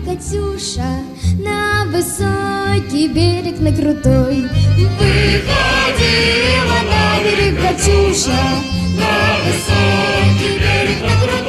Катюша, на высокий берег, на крутой. Выходила на берег Катюша, на высокий берег, на крутой.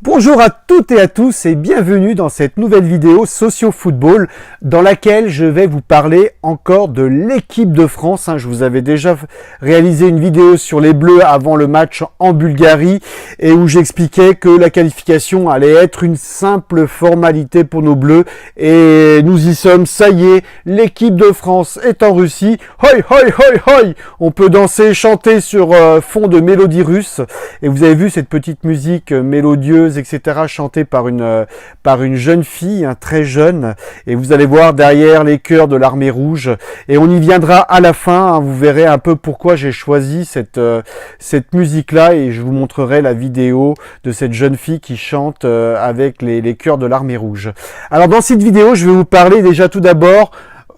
Bonjour à toutes et à tous et bienvenue dans cette nouvelle vidéo Socio-Football dans laquelle je vais vous parler encore de l'équipe de France. Je vous avais déjà réalisé une vidéo sur les Bleus avant le match en Bulgarie et où j'expliquais que la qualification allait être une simple formalité pour nos Bleus et nous y sommes, ça y est, l'équipe de France est en Russie. Hoi hoi hoi hoi. On peut danser et chanter sur fond de mélodie russe et vous avez vu cette petite musique mélodieuse etc., chanté par une jeune fille, très jeune, et vous allez voir derrière les chœurs de l'armée rouge, et on y viendra à la fin, vous verrez un peu pourquoi j'ai choisi cette musique-là, et je vous montrerai la vidéo de cette jeune fille qui chante avec les chœurs de l'armée rouge. Alors dans cette vidéo, je vais vous parler déjà tout d'abord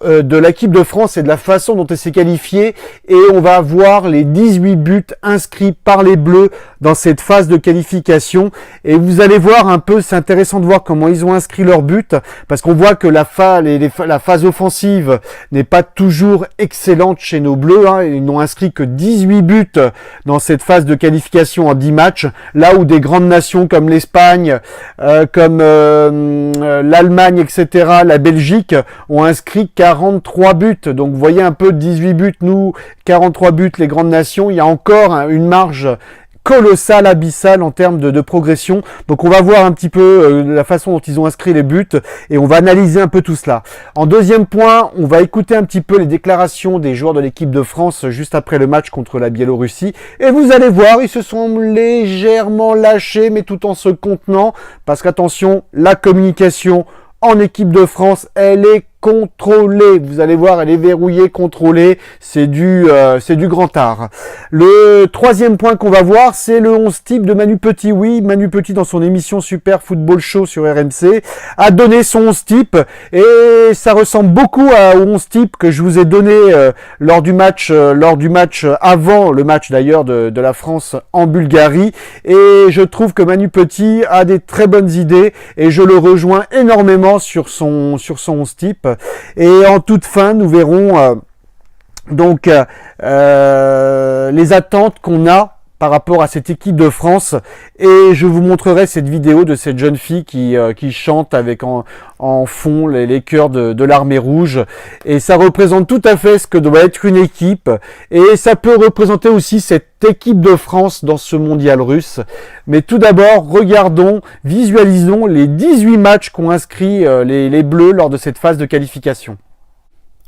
de l'équipe de France et de la façon dont elle s'est qualifiée et on va voir les 18 buts inscrits par les Bleus dans cette phase de qualification et vous allez voir un peu, c'est intéressant de voir comment ils ont inscrit leurs buts parce qu'on voit que la phase offensive n'est pas toujours excellente chez nos Bleus, ils n'ont inscrit que 18 buts dans cette phase de qualification en 10 matchs, là où des grandes nations comme l'Espagne, comme l'Allemagne, etc., la Belgique ont inscrit 43 buts, donc vous voyez un peu 18 buts nous, 43 buts les grandes nations, il y a encore une marge colossale, abyssale en termes de progression, donc on va voir un petit peu la façon dont ils ont inscrit les buts et on va analyser un peu tout cela. En deuxième point, on va écouter un petit peu les déclarations des joueurs de l'équipe de France juste après le match contre la Biélorussie et vous allez voir, ils se sont légèrement lâchés mais tout en se contenant parce qu'attention, la communication en équipe de France, elle est contrôlée. Vous allez voir, elle est verrouillée, contrôlée. C'est du grand art. Le troisième point qu'on va voir, c'est le 11 type de Manu Petit. Oui, Manu Petit, dans son émission Super Football Show sur RMC, a donné son 11 type. Et ça ressemble beaucoup au 11 type que je vous ai donné lors du match avant le match d'ailleurs de la France en Bulgarie. Et je trouve que Manu Petit a des très bonnes idées et je le rejoins énormément sur son 11 type. Et en toute fin, nous verrons les attentes qu'on a par rapport à cette équipe de France et je vous montrerai cette vidéo de cette jeune fille qui chante avec en fond les chœurs de l'armée rouge et ça représente tout à fait ce que doit être une équipe et ça peut représenter aussi cette équipe de France dans ce mondial russe. Mais tout d'abord, visualisons les 18 matchs qu'ont inscrits les Bleus lors de cette phase de qualification.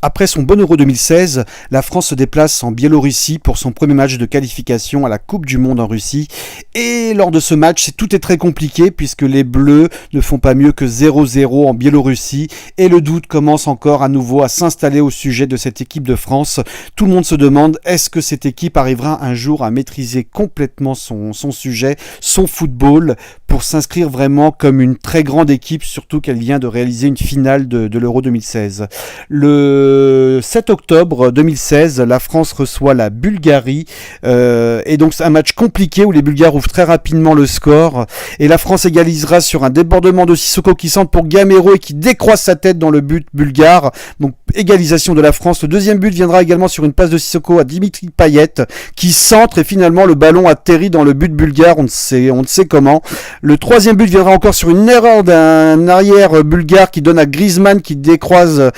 Après son bon Euro 2016, la France se déplace en Biélorussie pour son premier match de qualification à la Coupe du Monde en Russie. Et lors de ce match, tout est très compliqué puisque les Bleus ne font pas mieux que 0-0 en Biélorussie. Et le doute commence encore à nouveau à s'installer au sujet de cette équipe de France. Tout le monde se demande, est-ce que cette équipe arrivera un jour à maîtriser complètement son sujet, son football, pour s'inscrire vraiment comme une très grande équipe, surtout qu'elle vient de réaliser une finale de l'Euro 2016. Le 7 octobre 2016, la France reçoit la Bulgarie et donc c'est un match compliqué où les Bulgares ouvrent très rapidement le score et la France égalisera sur un débordement de Sissoko qui centre pour Gamero et qui décroise sa tête dans le but bulgare. Donc égalisation de la France. Le deuxième but viendra également sur une passe de Sissoko à Dimitri Payet qui centre et finalement le ballon atterrit dans le but bulgare. On ne sait comment. Le troisième but viendra encore sur une erreur d'un arrière bulgare qui donne à Griezmann qui croise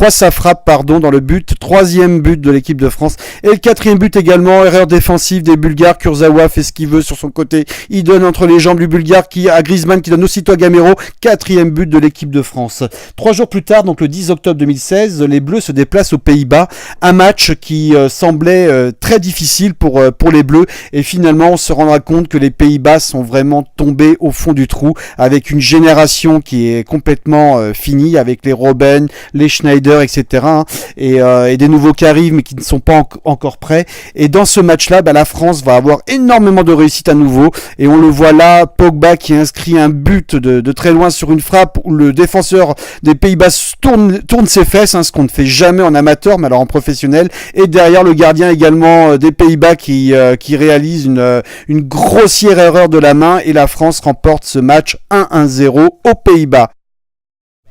sa frappe dans le but, troisième but de l'équipe de France. Et le quatrième but également, erreur défensive des Bulgares, Kurzawa fait ce qu'il veut sur son côté, il donne entre les jambes du Bulgare à Griezmann qui donne aussitôt à Gamero, quatrième but de l'équipe de France. 3 jours plus tard, donc le 10 octobre 2016, les Bleus se déplacent aux Pays-Bas, un match qui semblait très difficile pour les Bleus et finalement on se rendra compte que les Pays-Bas sont vraiment tombés au fond du trou avec une génération qui est complètement finie avec les Robben, les Schneider, etc. hein, et des nouveaux qui arrivent mais qui ne sont pas encore prêts. Et dans ce match-là, la France va avoir énormément de réussite à nouveau. Et on le voit là, Pogba qui inscrit un but de très loin sur une frappe où le défenseur des Pays-Bas tourne ses fesses, hein, ce qu'on ne fait jamais en amateur, mais alors en professionnel. Et derrière, le gardien également des Pays-Bas qui réalise une grossière erreur de la main, et la France remporte ce match 1-0 aux Pays-Bas.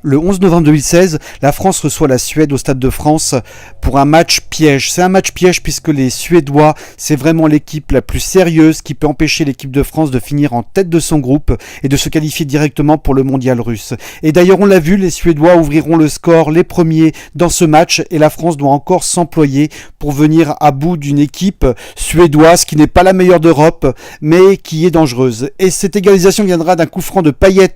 Le 11 novembre 2016, la France reçoit la Suède au Stade de France pour un match piège. C'est un match piège puisque les Suédois, c'est vraiment l'équipe la plus sérieuse qui peut empêcher l'équipe de France de finir en tête de son groupe et de se qualifier directement pour le mondial russe. Et d'ailleurs, on l'a vu, les Suédois ouvriront le score les premiers dans ce match, et la France doit encore s'employer pour venir à bout d'une équipe suédoise qui n'est pas la meilleure d'Europe, mais qui est dangereuse. Et cette égalisation viendra d'un coup franc de Payet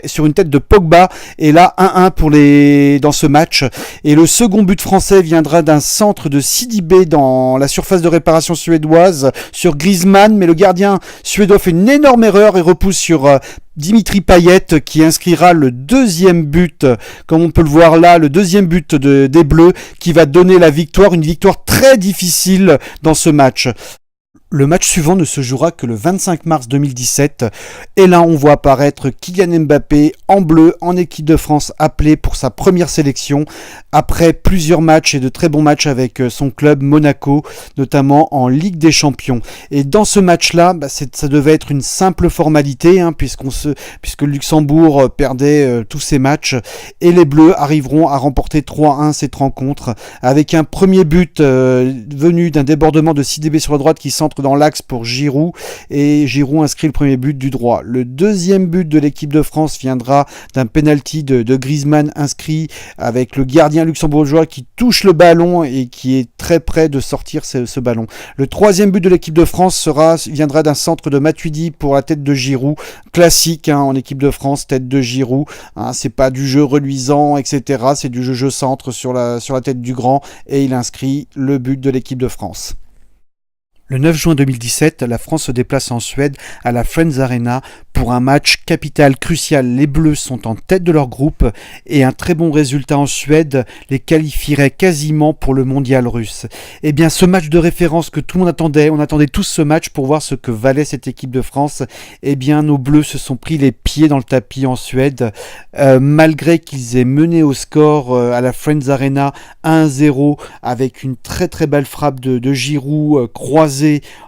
sur une tête de Pogba, et là 1-1 dans ce match. Et le second but français viendra d'un centre de Sidibé dans la surface de réparation suédoise sur Griezmann, mais le gardien suédois fait une énorme erreur et repousse sur Dimitri Payet, qui inscrira le deuxième but, comme on peut le voir là, le deuxième but des Bleus, qui va donner la victoire, une victoire très difficile dans ce match. Le match suivant ne se jouera que le 25 mars 2017, et là on voit apparaître Kylian Mbappé en bleu en équipe de France, appelé pour sa première sélection après plusieurs matchs et de très bons matchs avec son club Monaco, notamment en Ligue des Champions. Et dans ce match-là, ça devait être une simple formalité, hein, puisque le Luxembourg perdait tous ses matchs, et les Bleus arriveront à remporter 3-1 cette rencontre avec un premier but venu d'un débordement de Sidibé sur la droite qui centre dans l'axe pour Giroud, et Giroud inscrit le premier but du droit. Le deuxième but de l'équipe de France viendra d'un penalty de Griezmann inscrit avec le gardien luxembourgeois qui touche le ballon et qui est très près de sortir ce ballon. Le troisième but de l'équipe de France viendra d'un centre de Matuidi pour la tête de Giroud, classique en équipe de France, tête de Giroud, c'est pas du jeu reluisant, etc. C'est du jeu centre sur la tête du grand, et il inscrit le but de l'équipe de France. Le 9 juin 2017, la France se déplace en Suède à la Friends Arena pour un match capital, crucial. Les Bleus sont en tête de leur groupe, et un très bon résultat en Suède les qualifierait quasiment pour le mondial russe. Eh bien, ce match de référence que tout le monde attendait, on attendait tous ce match pour voir ce que valait cette équipe de France. Eh bien, nos Bleus se sont pris les pieds dans le tapis en Suède, malgré qu'ils aient mené au score à la Friends Arena 1-0 avec une très très belle frappe de Giroud croisée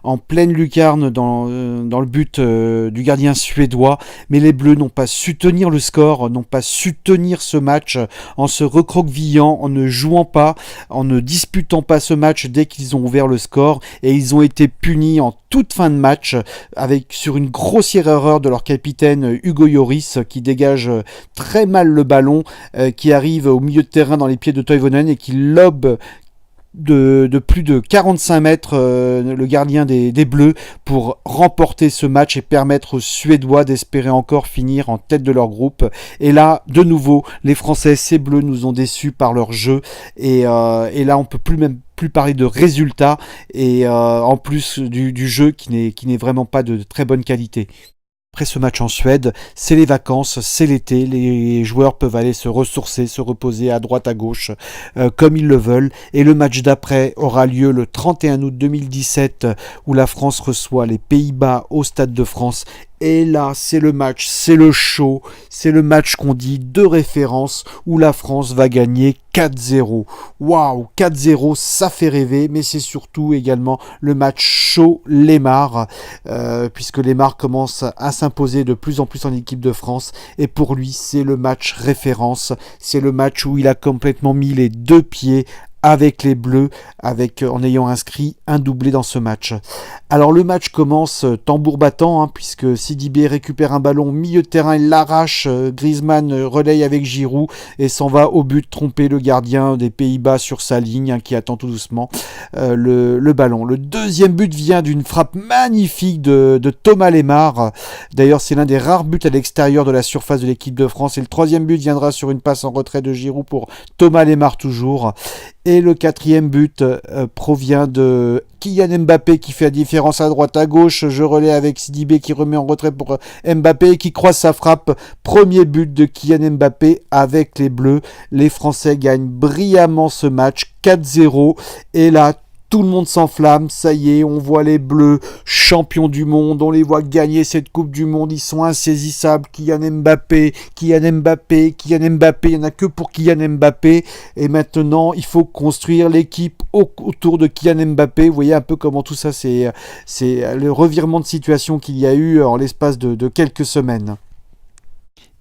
en pleine lucarne dans le but du gardien suédois. Mais les Bleus n'ont pas su tenir le score, n'ont pas su tenir ce match en se recroquevillant, en ne jouant pas, en ne disputant pas ce match dès qu'ils ont ouvert le score, et ils ont été punis en toute fin de match sur une grossière erreur de leur capitaine Hugo Lloris, qui dégage très mal le ballon, qui arrive au milieu de terrain dans les pieds de Toivonen et qui lobe de plus de 45 mètres le gardien des Bleus pour remporter ce match et permettre aux Suédois d'espérer encore finir en tête de leur groupe. Et là, de nouveau, les Français, ces Bleus, nous ont déçus par leur jeu, et là on peut plus parler de résultats, et en plus du jeu qui n'est vraiment pas de très bonne qualité. Après ce match en Suède, c'est les vacances, c'est l'été, les joueurs peuvent aller se ressourcer, se reposer à droite à gauche comme ils le veulent, et le match d'après aura lieu le 31 août 2017 où la France reçoit les Pays-Bas au Stade de France. Et là, c'est le match, c'est le show, c'est le match qu'on dit de référence où la France va gagner 4-0. Waouh, 4-0, ça fait rêver, mais c'est surtout également le match chaud Lemar, puisque Lemar commence à s'imposer de plus en plus en équipe de France, et pour lui, c'est le match référence, c'est le match où il a complètement mis les deux pieds avec les Bleus, en ayant inscrit un doublé dans ce match. Alors le match commence tambour battant, puisque Sidibé récupère un ballon au milieu de terrain, il l'arrache, Griezmann relaye avec Giroud et s'en va au but, tromper le gardien des Pays-Bas sur sa ligne, qui attend tout doucement le ballon. Le deuxième but vient d'une frappe magnifique de Thomas Lemar. D'ailleurs, c'est l'un des rares buts à l'extérieur de la surface de l'équipe de France, et le troisième but viendra sur une passe en retrait de Giroud pour Thomas Lemar toujours. Et le quatrième but provient de Kylian Mbappé qui fait la différence à droite à gauche. Je relais avec Sidibé qui remet en retrait pour Mbappé qui croise sa frappe. Premier but de Kylian Mbappé avec les Bleus. Les Français gagnent brillamment ce match 4-0. Et là, tout le monde s'enflamme, ça y est, on voit les Bleus champions du monde, on les voit gagner cette Coupe du Monde, ils sont insaisissables. Kylian Mbappé, Kylian Mbappé, Kylian Mbappé, il n'y en a que pour Kylian Mbappé. Et maintenant, il faut construire l'équipe autour de Kylian Mbappé. Vous voyez un peu comment tout ça, c'est le revirement de situation qu'il y a eu en l'espace de quelques semaines.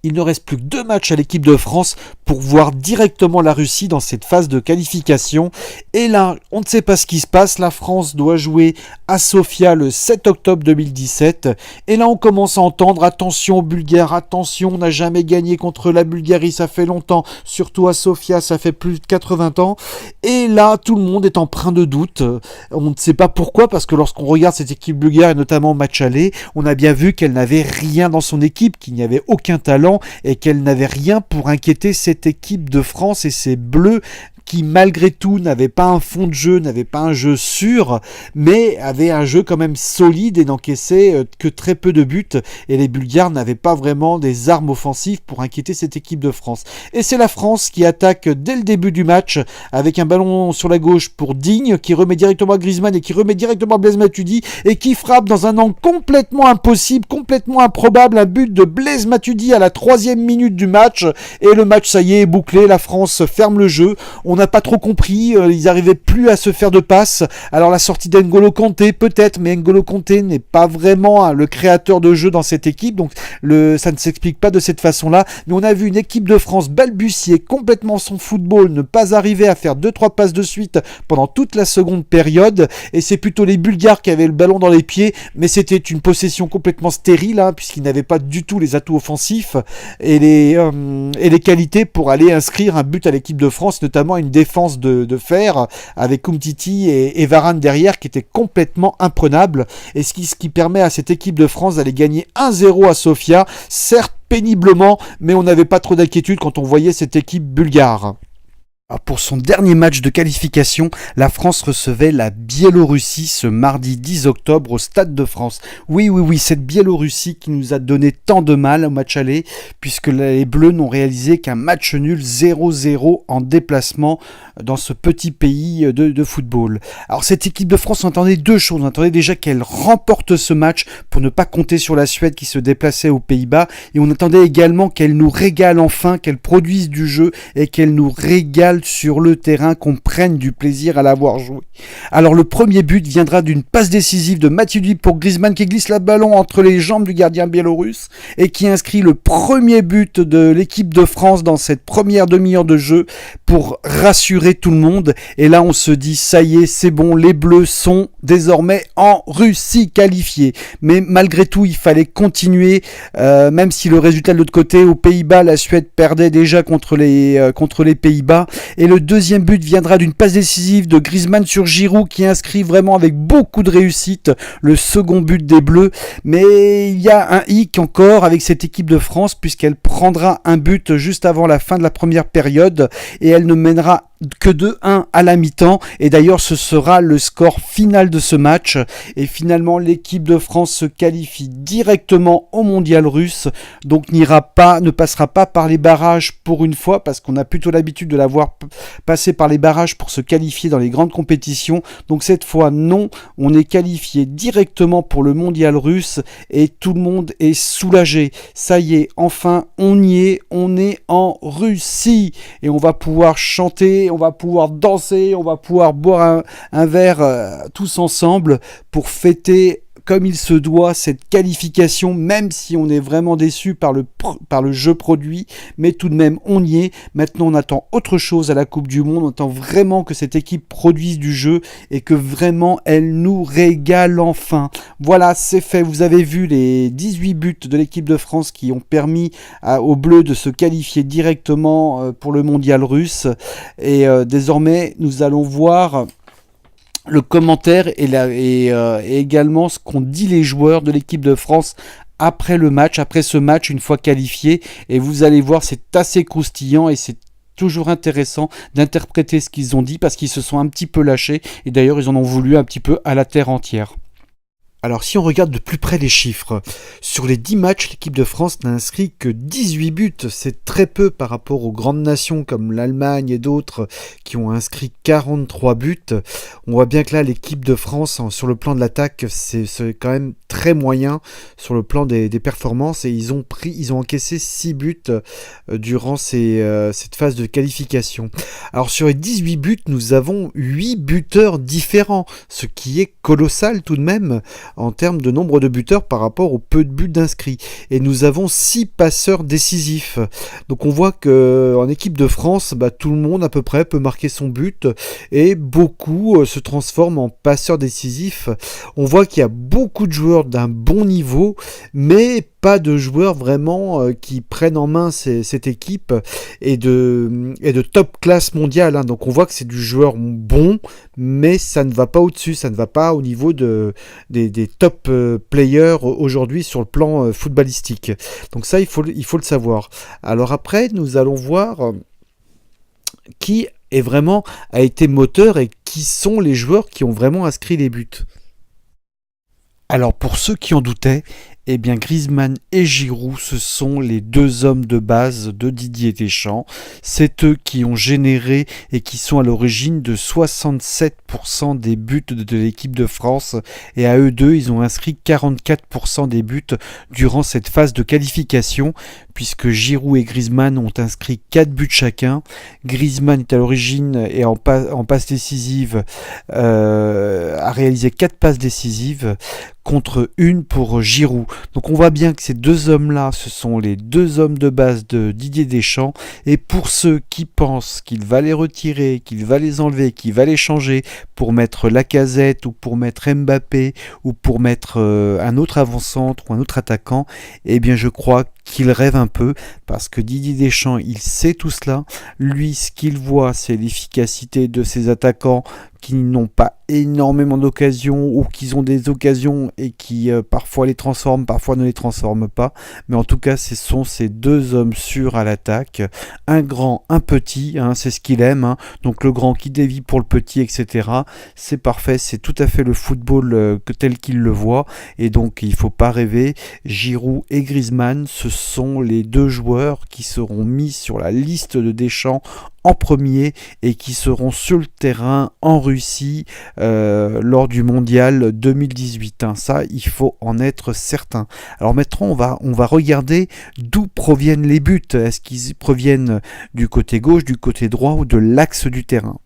Il ne reste plus que 2 matchs à l'équipe de France pour voir directement la Russie dans cette phase de qualification. Et là, on ne sait pas ce qui se passe. La France doit jouer à Sofia le 7 octobre 2017. Et là, on commence à entendre « Attention aux Bulgares, attention, on n'a jamais gagné contre la Bulgarie, ça fait longtemps. Surtout à Sofia, ça fait plus de 80 ans. » Et là, tout le monde est empreint de doute. On ne sait pas pourquoi, parce que lorsqu'on regarde cette équipe bulgare, et notamment au match aller, on a bien vu qu'elle n'avait rien dans son équipe, qu'il n'y avait aucun talent, et qu'elle n'avait rien pour inquiéter cette équipe de France et ces Bleus qui malgré tout n'avait pas un fond de jeu, n'avait pas un jeu sûr, mais avait un jeu quand même solide et n'encaissait que très peu de buts. Et les Bulgares n'avaient pas vraiment des armes offensives pour inquiéter cette équipe de France. Et c'est la France qui attaque dès le début du match avec un ballon sur la gauche pour Digne, qui remet directement à Griezmann et qui remet directement à Blaise Matuidi et qui frappe dans un angle complètement impossible, complètement improbable, un but de Blaise Matuidi à la 3e minute du match. Et le match, ça y est bouclé, la France ferme le jeu. On n'a pas trop compris, ils n'arrivaient plus à se faire de passes. Alors la sortie d'N'Golo Kanté peut-être, mais N'Golo Kanté n'est pas vraiment le créateur de jeu dans cette équipe, donc ça ne s'explique pas de cette façon-là. Mais on a vu une équipe de France balbutier complètement son football, ne pas arriver à faire 2-3 passes de suite pendant toute la seconde période, et c'est plutôt les Bulgares qui avaient le ballon dans les pieds, mais c'était une possession complètement stérile, hein, puisqu'ils n'avaient pas du tout les atouts offensifs et les qualités pour aller inscrire un but à l'équipe de France, notamment une défense de fer avec Umtiti et Varane derrière qui était complètement imprenable, et ce qui permet à cette équipe de France d'aller gagner 1-0 à Sofia, certes péniblement, mais on n'avait pas trop d'inquiétude quand on voyait cette équipe bulgare. Pour son dernier match de qualification, la France recevait la Biélorussie ce mardi 10 octobre au Stade de France. Oui, cette Biélorussie qui nous a donné tant de mal au match aller, puisque les Bleus n'ont réalisé qu'un match nul 0-0 en déplacement dans ce petit pays de football. Alors cette équipe de France, on attendait 2 choses. On attendait déjà qu'elle remporte ce match pour ne pas compter sur la Suède qui se déplaçait aux Pays-Bas, et on attendait également qu'elle nous régale enfin, qu'elle produise du jeu et qu'elle nous régale sur le terrain, qu'on prenne du plaisir à l'avoir joué. Alors le premier but viendra d'une passe décisive de Matuidi pour Griezmann qui glisse le ballon entre les jambes du gardien biélorusse et qui inscrit le premier but de l'équipe de France dans cette première demi-heure de jeu pour rassurer tout le monde. Et là on se dit ça y est, c'est bon, les Bleus sont désormais en Russie qualifiés. Mais malgré tout il fallait continuer, même si le résultat de l'autre côté, aux Pays-Bas, la Suède perdait déjà contre les Pays-Bas. Et le deuxième but viendra d'une passe décisive de Griezmann sur Giroud qui inscrit vraiment avec beaucoup de réussite le second but des Bleus. Mais il y a un hic encore avec cette équipe de France, puisqu'elle prendra un but juste avant la fin de la première période et elle ne mènera que 2-1 à la mi-temps, et d'ailleurs ce sera le score final de ce match. Et finalement l'équipe de France se qualifie directement au mondial russe, donc ne passera pas par les barrages pour une fois, parce qu'on a plutôt l'habitude de la voir passer par les barrages pour se qualifier dans les grandes compétitions. Donc cette fois non, on est qualifié directement pour le mondial russe et tout le monde est soulagé. Ça y est, enfin on y est, on est en Russie et on va pouvoir chanter, on va pouvoir danser, on va pouvoir boire un verre tous ensemble pour fêter comme il se doit cette qualification, même si on est vraiment déçu par le jeu produit, mais tout de même on y est. Maintenant on attend autre chose à la Coupe du Monde, on attend vraiment que cette équipe produise du jeu et que vraiment elle nous régale enfin. Voilà, c'est fait, vous avez vu les 18 buts de l'équipe de France qui ont permis aux Bleus de se qualifier directement pour le mondial russe, et désormais nous allons voir le commentaire et également ce qu'ont dit les joueurs de l'équipe de France après ce match, une fois qualifiés. Et vous allez voir, c'est assez croustillant et c'est toujours intéressant d'interpréter ce qu'ils ont dit parce qu'ils se sont un petit peu lâchés et d'ailleurs ils en ont voulu un petit peu à la terre entière. Alors si on regarde de plus près les chiffres, sur les 10 matchs, l'équipe de France n'a inscrit que 18 buts. C'est très peu par rapport aux grandes nations comme l'Allemagne et d'autres qui ont inscrit 43 buts. On voit bien que là, l'équipe de France, sur le plan de l'attaque, c'est quand même très moyen sur le plan des performances. Et ils ont encaissé 6 buts durant cette phase de qualification. Alors sur les 18 buts, nous avons 8 buteurs différents, ce qui est colossal tout de même en termes de nombre de buteurs par rapport au peu de buts d'inscrits. Et nous avons 6 passeurs décisifs. Donc on voit qu'en équipe de France, tout le monde à peu près peut marquer son but et beaucoup se transforment en passeurs décisifs. On voit qu'il y a beaucoup de joueurs d'un bon niveau, mais pas de joueurs vraiment qui prennent en main cette équipe et de top classe mondiale. Donc on voit que c'est du joueur bon, mais ça ne va pas au-dessus, ça ne va pas au niveau des top players aujourd'hui sur le plan footballistique. Donc ça, il faut le savoir. Alors après, nous allons voir qui a été moteur et qui sont les joueurs qui ont vraiment inscrit les buts. Alors pour ceux qui en doutaient, eh bien Griezmann et Giroud, ce sont les deux hommes de base de Didier Deschamps. C'est eux qui ont généré et qui sont à l'origine de 67% des buts de l'équipe de France. Et à eux deux, ils ont inscrit 44% des buts durant cette phase de qualification, puisque Giroud et Griezmann ont inscrit 4 buts chacun. Griezmann est à l'origine et en passe décisive a réalisé 4 passes décisives contre une pour Giroud. Donc on voit bien que ces deux hommes-là, ce sont les deux hommes de base de Didier Deschamps. Et pour ceux qui pensent qu'il va les retirer, qu'il va les enlever, qu'il va les changer pour mettre Lacazette ou pour mettre Mbappé ou pour mettre un autre avant-centre ou un autre attaquant, eh bien je crois qu'il rêve un peu, parce que Didier Deschamps, il sait tout cela. Lui, ce qu'il voit, c'est l'efficacité de ses attaquants qui n'ont pas énormément d'occasions ou qui ont des occasions et qui parfois les transforment, parfois ne les transforment pas. Mais en tout cas, ce sont ces deux hommes sûrs à l'attaque. Un grand, un petit, c'est ce qu'il aime. Donc le grand qui dévie pour le petit, etc. C'est parfait, c'est tout à fait le football tel qu'il le voit. Et donc il ne faut pas rêver. Giroud et Griezmann, ce sont les deux joueurs qui seront mis sur la liste de Deschamps en premier et qui seront sur le terrain en Russie lors du mondial 2018. Ça, il faut en être certain. Alors maintenant, on va regarder d'où proviennent les buts. Est-ce qu'ils proviennent du côté gauche, du côté droit ou de l'axe du terrain ?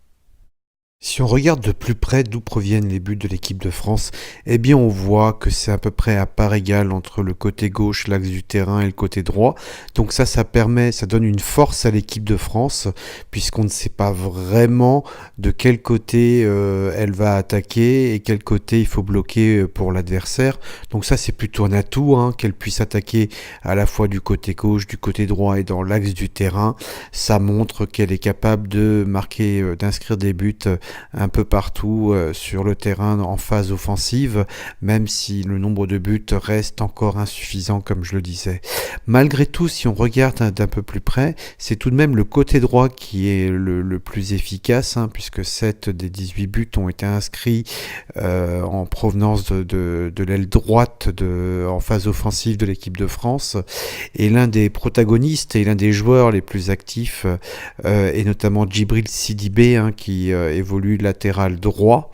Si on regarde de plus près d'où proviennent les buts de l'équipe de France, eh bien on voit que c'est à peu près à part égale entre le côté gauche, l'axe du terrain et le côté droit. Donc ça donne une force à l'équipe de France, puisqu'on ne sait pas vraiment de quel côté elle va attaquer et quel côté il faut bloquer pour l'adversaire. Donc ça c'est plutôt un atout, qu'elle puisse attaquer à la fois du côté gauche, du côté droit et dans l'axe du terrain. Ça montre qu'elle est capable de marquer, d'inscrire des buts un peu partout sur le terrain en phase offensive, même si le nombre de buts reste encore insuffisant, comme je le disais. Malgré tout, si on regarde d'un peu plus près, c'est tout de même le côté droit qui est le plus efficace, puisque 7 des 18 buts ont été inscrits en provenance de l'aile droite en phase offensive de l'équipe de France. Et l'un des protagonistes et l'un des joueurs les plus actifs est notamment Djibril Sidibé, qui évolue latéral droit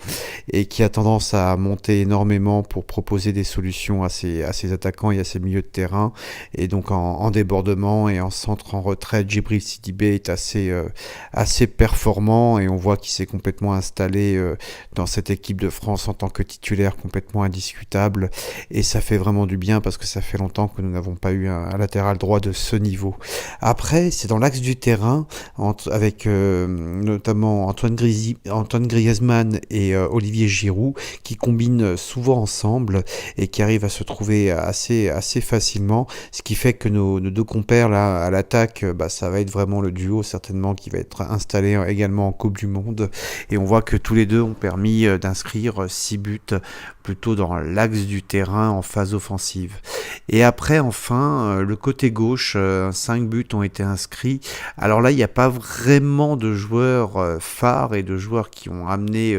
et qui a tendance à monter énormément pour proposer des solutions à ses attaquants et à ses milieux de terrain. Et donc en débordement et en centre en retrait, Djibril Sidibé est assez performant et on voit qu'il s'est complètement installé dans cette équipe de France en tant que titulaire complètement indiscutable. Et ça fait vraiment du bien parce que ça fait longtemps que nous n'avons pas eu un latéral droit de ce niveau. Après, c'est dans l'axe du terrain avec notamment Antoine Antoine Griezmann et Olivier Giroud qui combinent souvent ensemble et qui arrivent à se trouver assez facilement, ce qui fait que nos deux compères là à l'attaque, ça va être vraiment le duo certainement qui va être installé également en Coupe du Monde, et on voit que tous les deux ont permis d'inscrire 6 buts plutôt dans l'axe du terrain en phase offensive. Et après enfin le côté gauche, 5 buts ont été inscrits. Alors là il n'y a pas vraiment de joueurs phares et de joueurs qui ont amené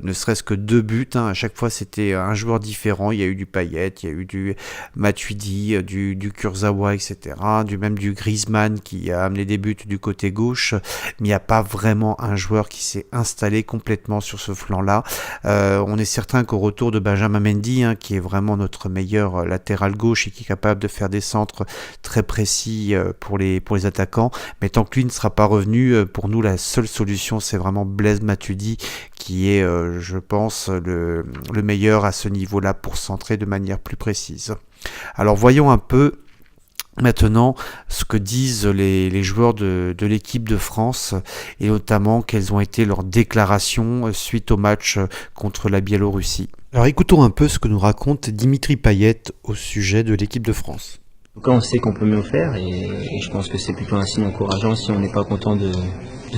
ne serait-ce que 2 buts, hein. À chaque fois c'était un joueur différent. Il y a eu du Payet, il y a eu du Matuidi, du Kurzawa, etc. Même du Griezmann qui a amené des buts du côté gauche, mais il n'y a pas vraiment un joueur qui s'est installé complètement sur ce flanc-là. On est certain qu'au retour de Benjamin Mendy, hein, qui est vraiment notre meilleur latéral gauche et qui est capable de faire des centres très précis pour les attaquants, mais tant que lui ne sera pas revenu, pour nous la seule solution c'est vraiment Blaise Matuidi qui est je pense le meilleur à ce niveau-là pour centrer de manière plus précise. Alors voyons un peu maintenant ce que disent les joueurs de l'équipe de France, et notamment quelles ont été leurs déclarations suite au match contre la Biélorussie. Alors écoutons un peu ce que nous raconte Dimitri Payet au sujet de l'équipe de France. En tout cas, on sait qu'on peut mieux faire, et je pense que c'est plutôt un signe encourageant. Si on n'est pas content de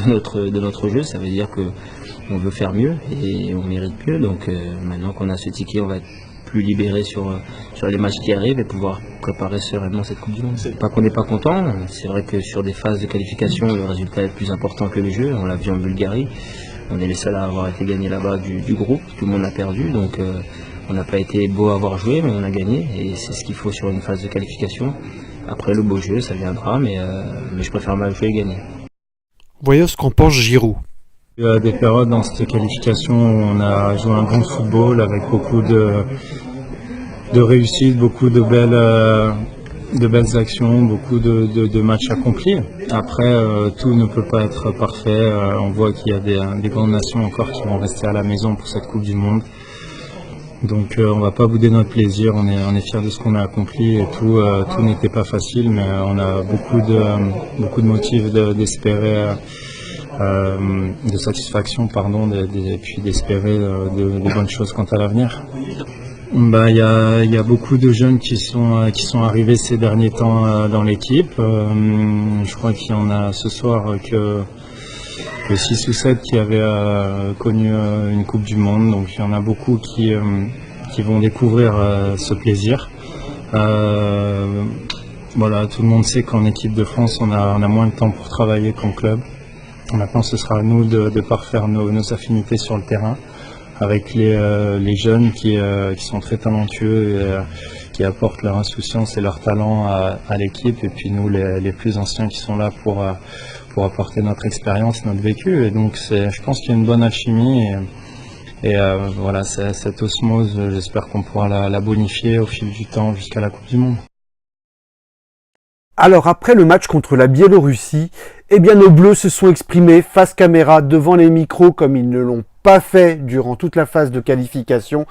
notre jeu, ça veut dire qu'on veut faire mieux et on mérite mieux. Donc maintenant qu'on a ce ticket, on va être plus libéré sur les matchs qui arrivent et pouvoir préparer sereinement cette Coupe du Monde. C'est pas qu'on n'est pas content, c'est vrai que sur des phases de qualification, le résultat est plus important que le jeu. On l'a vu en Bulgarie, on est les seuls à avoir été gagnés là-bas du groupe, tout le monde a perdu, donc on n'a pas été beau à avoir joué, mais on a gagné, et c'est ce qu'il faut sur une phase de qualification. Après, le beau jeu, ça viendra, mais je préfère mal jouer et gagner. Voyons ce qu'en pense Giroud. Il y a des périodes dans cette qualification où on a joué un bon football avec beaucoup de réussite, beaucoup de belles actions, beaucoup de matchs accomplis. Après, tout ne peut pas être parfait. On voit qu'il y a des grandes nations encore qui vont rester à la maison pour cette Coupe du Monde. Donc on va pas bouder notre plaisir, on est fiers de ce qu'on a accompli, et tout n'était pas facile, mais on a beaucoup de motifs d'espérer, de satisfaction, et puis d'espérer de bonnes choses quant à l'avenir. Il y a beaucoup de jeunes qui sont arrivés ces derniers temps dans l'équipe. Je crois qu'il y en a ce soir que 6 ou 7 qui avaient connu une Coupe du Monde, donc il y en a beaucoup qui vont découvrir ce plaisir. Voilà, tout le monde sait qu'en équipe de France on a moins de temps pour travailler qu'en club. Maintenant ce sera à nous de parfaire nos affinités sur le terrain avec les jeunes qui sont très talentueux et qui apportent leur insouciance et leur talent à l'équipe, et puis nous les plus anciens qui sont là pour apporter notre expérience, notre vécu. Et donc je pense qu'il y a une bonne alchimie, et voilà, cette osmose, j'espère qu'on pourra la bonifier au fil du temps jusqu'à la Coupe du Monde. Alors après le match contre la Biélorussie, nos Bleus se sont exprimés face caméra devant les micros comme ils ne l'ont pas fait durant toute la phase de qualification.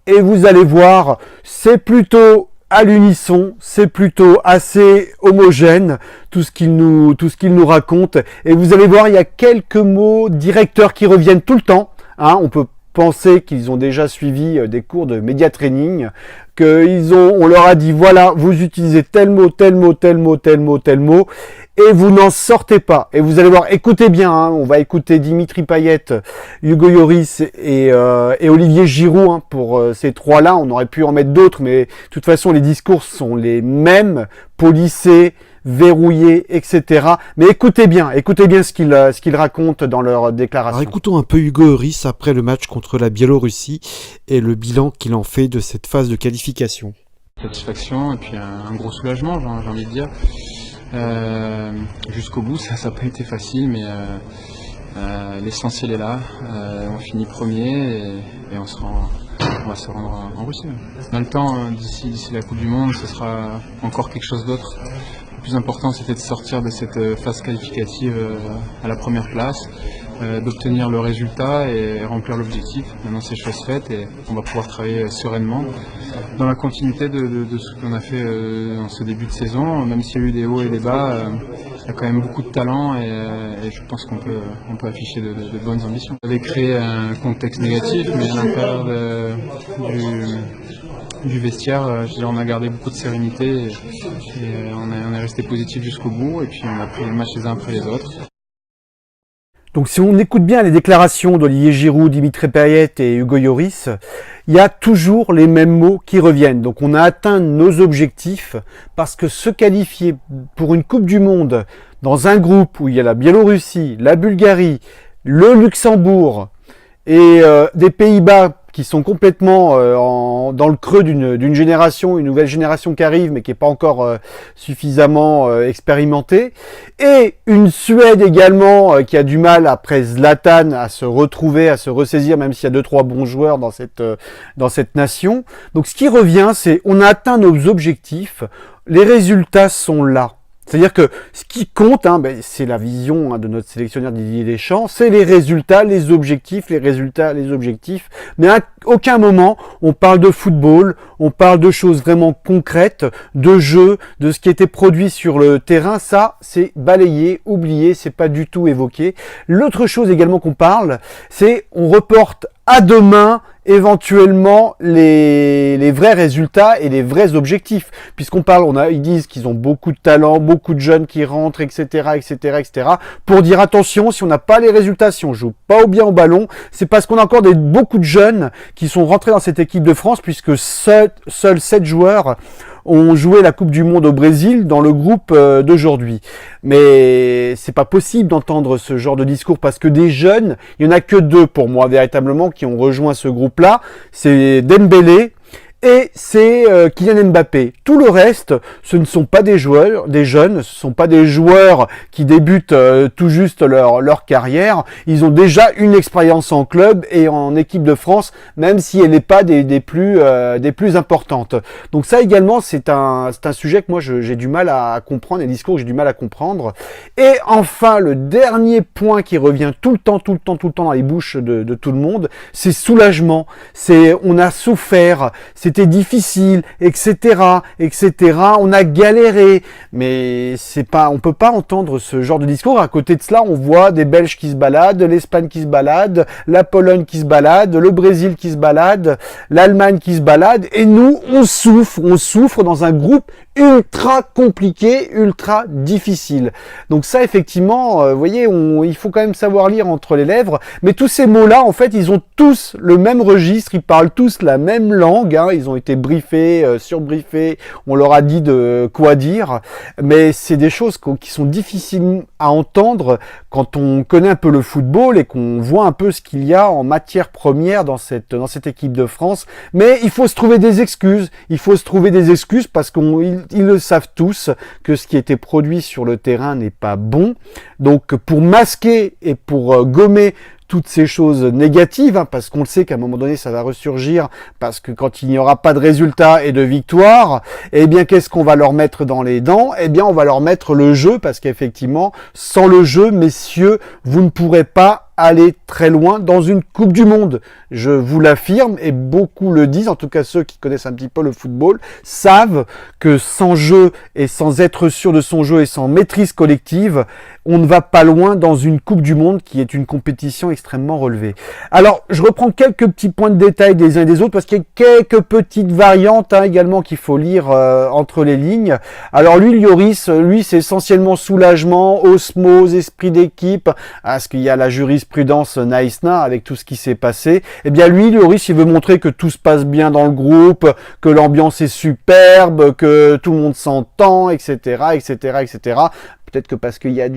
Et vous allez voir, c'est plutôt à l'unisson, c'est plutôt assez homogène tout ce qu'ils nous racontent. Et vous allez voir, il y a quelques mots directeurs qui reviennent tout le temps. On peut penser qu'ils ont déjà suivi des cours de média training, on leur a dit voilà, vous utilisez tel mot, tel mot, tel mot, tel mot, tel mot, et vous n'en sortez pas. Et vous allez voir, écoutez bien, on va écouter Dimitri Payet, Hugo Lloris et Olivier Giroud pour ces trois-là. On aurait pu en mettre d'autres, mais de toute façon les discours sont les mêmes, polissés, verrouillés, etc. Mais écoutez bien ce qu'ils racontent dans leur déclaration. Alors écoutons un peu Hugo Lloris après le match contre la Biélorussie et le bilan qu'il en fait de cette phase de qualification. Satisfaction et puis un gros soulagement, j'ai envie de dire. Jusqu'au bout, ça n'a pas été facile, mais l'essentiel est là. On finit premier et on va se rendre en Russie. On a le temps, d'ici la Coupe du Monde, ce sera encore quelque chose d'autre. Le plus important, c'était de sortir de cette phase qualificative à la première place, d'obtenir le résultat et remplir l'objectif. Maintenant, c'est chose faite et on va pouvoir travailler sereinement dans la continuité de ce qu'on a fait en ce début de saison. Même s'il y a eu des hauts et des bas, y a quand même beaucoup de talent et je pense qu'on peut afficher de bonnes ambitions. On avait créé un contexte négatif, mais à l'intérieur du vestiaire, je dirais, on a gardé beaucoup de sérénité et on est resté positif jusqu'au bout et puis on a pris les matchs les uns après les autres. Donc si on écoute bien les déclarations d'Olivier Giroud, Dimitri Payet et Hugo Lloris, il y a toujours les mêmes mots qui reviennent. Donc on a atteint nos objectifs parce que se qualifier pour une Coupe du Monde dans un groupe où il y a la Biélorussie, la Bulgarie, le Luxembourg et des Pays-Bas qui sont complètement dans le creux d'une génération, une nouvelle génération qui arrive, mais qui n'est pas encore suffisamment expérimentée, et une Suède également qui a du mal, après Zlatan, à se retrouver, à se ressaisir, même s'il y a 2-3 bons joueurs dans cette nation. Donc ce qui revient, c'est on a atteint nos objectifs, les résultats sont là. C'est-à-dire que ce qui compte, c'est la vision de notre sélectionneur Didier Deschamps, c'est les résultats, les objectifs, les résultats, les objectifs. Mais à aucun moment, on parle de football, on parle de choses vraiment concrètes, de jeux, de ce qui était produit sur le terrain. Ça, c'est balayé, oublié, c'est pas du tout évoqué. L'autre chose également qu'on parle, c'est on reporte à demain éventuellement les vrais résultats et les vrais objectifs, puisqu'on parle, ils disent qu'ils ont beaucoup de talent, beaucoup de jeunes qui rentrent, etc., etc., etc., pour dire attention, si on n'a pas les résultats, si on joue pas bien au ballon, c'est parce qu'on a encore beaucoup de jeunes qui sont rentrés dans cette équipe de France, puisque seuls 7 joueurs ont joué la Coupe du Monde au Brésil dans le groupe d'aujourd'hui. Mais c'est pas possible d'entendre ce genre de discours parce que des jeunes, il y en a que 2 pour moi véritablement qui ont rejoint ce groupe-là. C'est Dembélé et c'est Kylian Mbappé. Tout le reste, ce ne sont pas des joueurs, des jeunes, ce ne sont pas des joueurs qui débutent tout juste leur carrière. Ils ont déjà une expérience en club et en équipe de France, même si elle n'est pas des plus importantes. Donc ça également, c'est un sujet que moi j'ai du mal à comprendre, des discours que j'ai du mal à comprendre. Et enfin, le dernier point qui revient tout le temps dans les bouches de tout le monde, c'est soulagement. On a souffert, c'était difficile, etc., on a galéré, mais on peut pas entendre ce genre de discours. À côté de cela, on voit des Belges qui se baladent, l'Espagne qui se balade, la Pologne qui se balade, le Brésil qui se balade, l'Allemagne qui se balade, et nous, on souffre dans un groupe ultra compliqué, ultra difficile. Donc ça, effectivement, vous voyez, il faut quand même savoir lire entre les lèvres, mais tous ces mots-là, en fait, ils ont tous le même registre, ils parlent tous la même langue, ils ont été briefés, surbriefés, on leur a dit de quoi dire, mais c'est des choses qui sont difficiles à entendre quand on connaît un peu le football et qu'on voit un peu ce qu'il y a en matière première dans cette équipe de France. Mais il faut se trouver des excuses, parce qu'ils le savent tous que ce qui était produit sur le terrain n'est pas bon. Donc pour masquer et pour gommer toutes ces choses négatives, parce qu'on le sait qu'à un moment donné ça va ressurgir, parce que quand il n'y aura pas de résultats et de victoires, eh bien qu'est-ce qu'on va leur mettre dans les dents? Eh bien on va leur mettre le jeu, parce qu'effectivement, sans le jeu, messieurs, vous ne pourrez pas aller très loin dans une Coupe du Monde. Je vous l'affirme, et beaucoup le disent, en tout cas ceux qui connaissent un petit peu le football, savent que sans jeu et sans être sûr de son jeu et sans maîtrise collective, on ne va pas loin dans une Coupe du Monde qui est une compétition extrêmement relevée. Alors, je reprends quelques petits points de détail des uns et des autres, parce qu'il y a quelques petites variantes également qu'il faut lire entre les lignes. Alors lui, Lloris, c'est essentiellement soulagement, osmose, esprit d'équipe, parce qu'il y a la jurisprudence Naïsna avec tout ce qui s'est passé. Eh bien lui, Lloris, il veut montrer que tout se passe bien dans le groupe, que l'ambiance est superbe, que tout le monde s'entend, etc., etc., etc. Peut-être que parce qu'il y a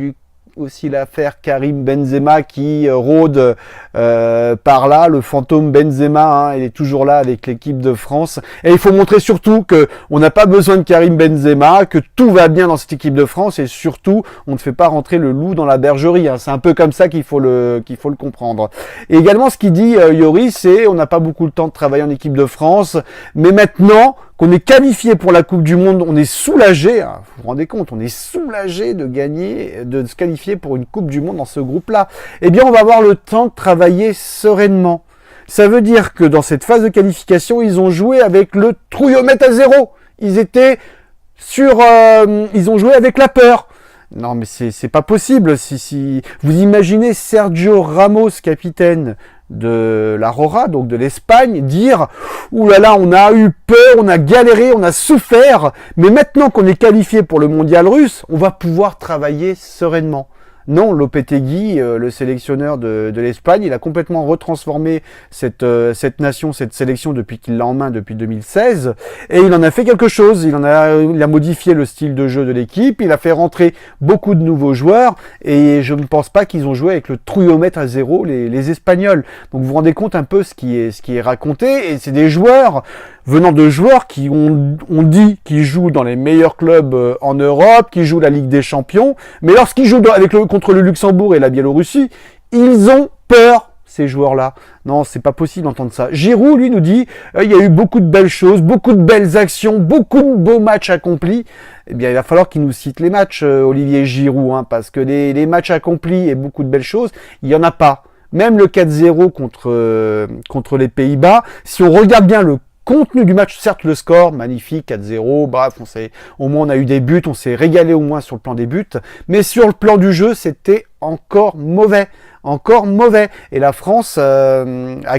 aussi l'affaire Karim Benzema qui rôde par là, le fantôme Benzema, il est toujours là avec l'équipe de France. Et il faut montrer surtout que on n'a pas besoin de Karim Benzema, que tout va bien dans cette équipe de France, et surtout, on ne fait pas rentrer le loup dans la bergerie. C'est un peu comme ça qu'il faut le comprendre. Et également, ce qu'il dit Lloris, c'est on n'a pas beaucoup de temps de travailler en équipe de France, mais maintenant qu'on est qualifié pour la Coupe du Monde, on est soulagé, vous vous rendez compte, on est soulagé de gagner, de se qualifier pour une Coupe du Monde dans ce groupe-là. Eh bien, on va avoir le temps de travailler sereinement. Ça veut dire que dans cette phase de qualification, ils ont joué avec le trouillomètre à 0. Ils ont joué avec la peur. Non, mais c'est pas possible. Si vous imaginez Sergio Ramos, capitaine de la Rora, donc de l'Espagne, dire « Ouh là là, on a eu peur, on a galéré, on a souffert, mais maintenant qu'on est qualifié pour le mondial russe, on va pouvoir travailler sereinement. » Non, Lopetegui, le sélectionneur de l'Espagne, il a complètement retransformé cette nation, cette sélection depuis qu'il l'a en main depuis 2016, et il en a fait quelque chose. Il a modifié le style de jeu de l'équipe, il a fait rentrer beaucoup de nouveaux joueurs, et je ne pense pas qu'ils ont joué avec le trouillomètre à zéro, les Espagnols. Donc vous vous rendez compte un peu ce qui est raconté, et c'est des joueurs venant de joueurs qui ont dit qu'ils jouent dans les meilleurs clubs en Europe, qui jouent la Ligue des Champions, mais lorsqu'ils jouent contre le Luxembourg et la Biélorussie, ils ont peur, ces joueurs-là. Non, c'est pas possible d'entendre ça. Giroud, lui, nous dit il y a eu beaucoup de belles choses, beaucoup de belles actions, beaucoup de beaux matchs accomplis. Eh bien, il va falloir qu'il nous cite les matchs, Olivier Giroud, hein, parce que les matchs accomplis et beaucoup de belles choses, il y en a pas. Même le 4-0 contre les Pays-Bas, si on regarde bien le contenu du match, certes le score, magnifique, 4-0, bref, au moins on a eu des buts, on s'est régalé au moins sur le plan des buts, mais sur le plan du jeu, c'était encore mauvais. Et la France a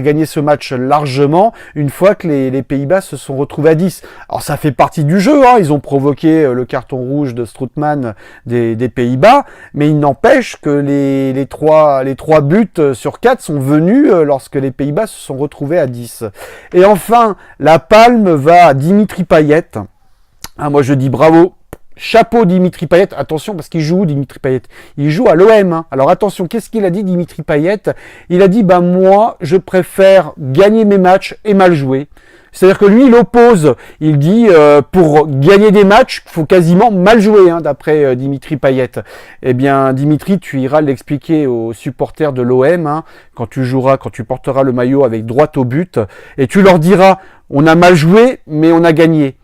gagné ce match largement une fois que les Pays-Bas se sont retrouvés à 10. Alors ça fait partie du jeu, hein. Ils ont provoqué le carton rouge de Strootman des Pays-Bas, mais il n'empêche que les trois buts sur 4 sont venus lorsque les Pays-Bas se sont retrouvés à 10. Et enfin, la palme va à Dimitri Payet. Ah, moi je dis bravo. Chapeau Dimitri Payet, attention parce qu'il joue Dimitri Payet, il joue à l'OM. Hein. Alors attention, qu'est-ce qu'il a dit Dimitri Payet? Il a dit moi je préfère gagner mes matchs et mal jouer. C'est-à-dire que lui il oppose, il dit pour gagner des matchs, il faut quasiment mal jouer, hein, d'après Dimitri Payet. Eh bien Dimitri, tu iras l'expliquer aux supporters de l'OM, hein, quand tu porteras le maillot avec droite au but, et tu leur diras on a mal joué mais on a gagné.